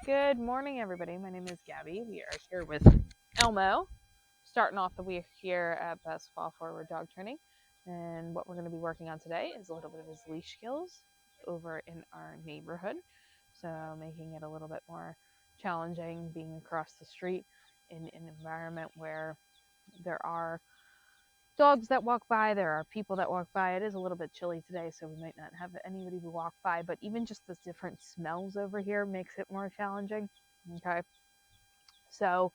Good morning, everybody. My name is Gabby. We are here with Elmo, starting off the week here at Paw Forward Dog Training. And what we're going to be working on today is a little bit of his leash skills over in our neighborhood. So making it a little bit more challenging being across the street in an environment where there are dogs that walk by, there are people that walk by. It is a little bit chilly today, so we might not have anybody who walk by, but even just the different smells over here makes it more challenging. Okay, so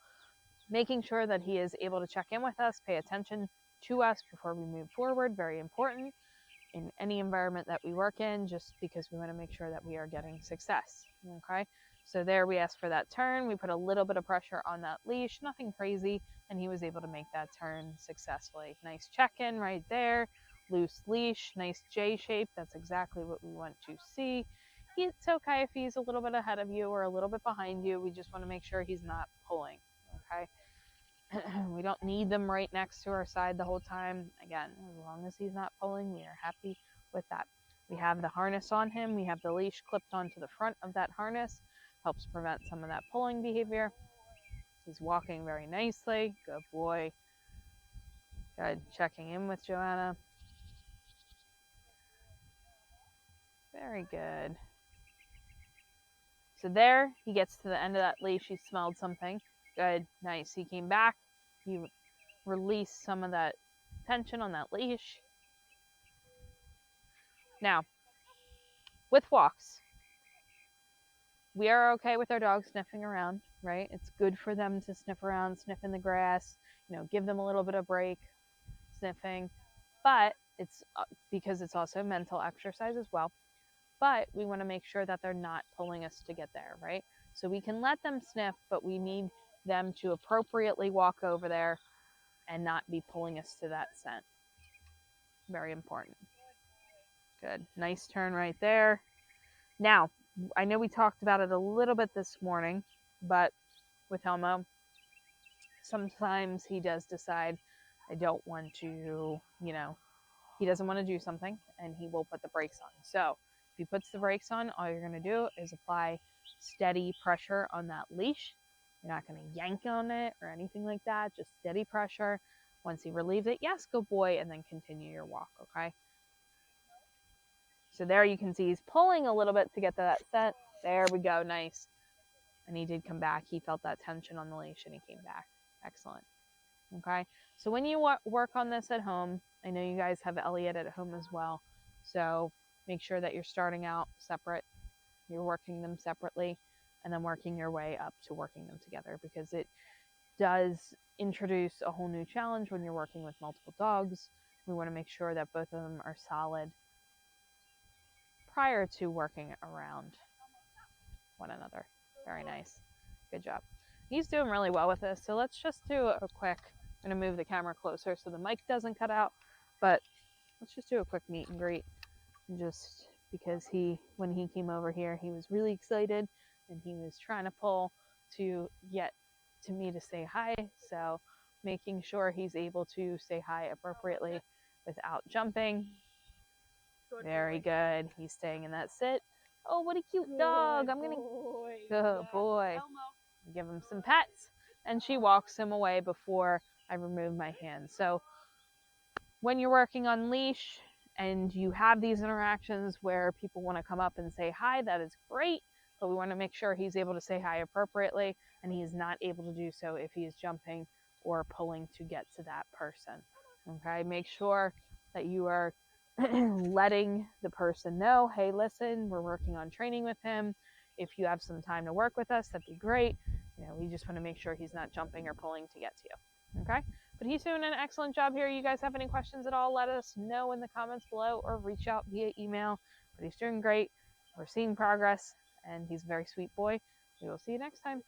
making sure that he is able to check in with us, pay attention to us before we move forward, very important in any environment that we work in, just because we want to make sure that we are getting success. Okay, so there we asked for that turn. We put a little bit of pressure on that leash, nothing crazy, and he was able to make that turn successfully. Nice check-in right there, loose leash, nice J shape. That's exactly what we want to see. It's okay if he's a little bit ahead of you or a little bit behind you. We just want to make sure he's not pulling. Okay, we don't need them right next to our side the whole time. Again, as long as he's not pulling, we are happy with that. We have the harness on him. We have the leash clipped onto the front of that harness. Helps prevent some of that pulling behavior. He's walking very nicely. Good boy. Good. Checking in with Joanna. Very good. So there, he gets to the end of that leash. He smelled something. Good. Nice. He came back. He released some of that tension on that leash. Now, with walks, we are okay with our dogs sniffing around, right? It's good for them to sniff around, sniff in the grass, give them a little bit of break, sniffing. But it's because it's also mental exercise as well. But we want to make sure that they're not pulling us to get there, right? So we can let them sniff, but we need them to appropriately walk over there and not be pulling us to that scent. Very important. Good. Nice turn right there. Now, I know we talked about it a little bit this morning, but with Elmo, sometimes he does decide, I don't want to, he doesn't want to do something, and he will put the brakes on. So if he puts the brakes on, all you're going to do is apply steady pressure on that leash. You're not going to yank on it or anything like that, just steady pressure. Once he relieves it, yes, good boy, and then continue your walk, okay? So there you can see he's pulling a little bit to get to that scent. There we go, nice. And he did come back. He felt that tension on the leash and he came back. Excellent. Okay, so when you work on this at home, I know you guys have Elliot at home as well, so make sure that you're starting out separate. You're working them separately and then working your way up to working them together, because it does introduce a whole new challenge when you're working with multiple dogs. We want to make sure that both of them are solid prior to working around one another. Very nice. Good job. He's doing really well with this. So let's just do a quick, I'm going to move the camera closer so the mic doesn't cut out, but let's just do a quick meet and greet. Just because when he came over here, he was really excited and he was trying to pull to get to me to say hi. So making sure he's able to say hi appropriately without jumping. Very good. He's staying in that sit. Oh, what a cute dog. I'm going to... Good boy. Give him some pets. And she walks him away before I remove my hand. So when you're working on leash and you have these interactions where people want to come up and say hi, that is great. But we want to make sure he's able to say hi appropriately, and he is not able to do so if he is jumping or pulling to get to that person. Okay, make sure that you are letting the person know, hey, listen, we're working on training with him. If you have some time to work with us, that'd be great. We just want to make sure he's not jumping or pulling to get to you. Okay, but he's doing an excellent job here. You guys have any questions at all, let us know in the comments below or reach out via email. But he's doing great. We're seeing progress, and he's a very sweet boy. We will see you next time.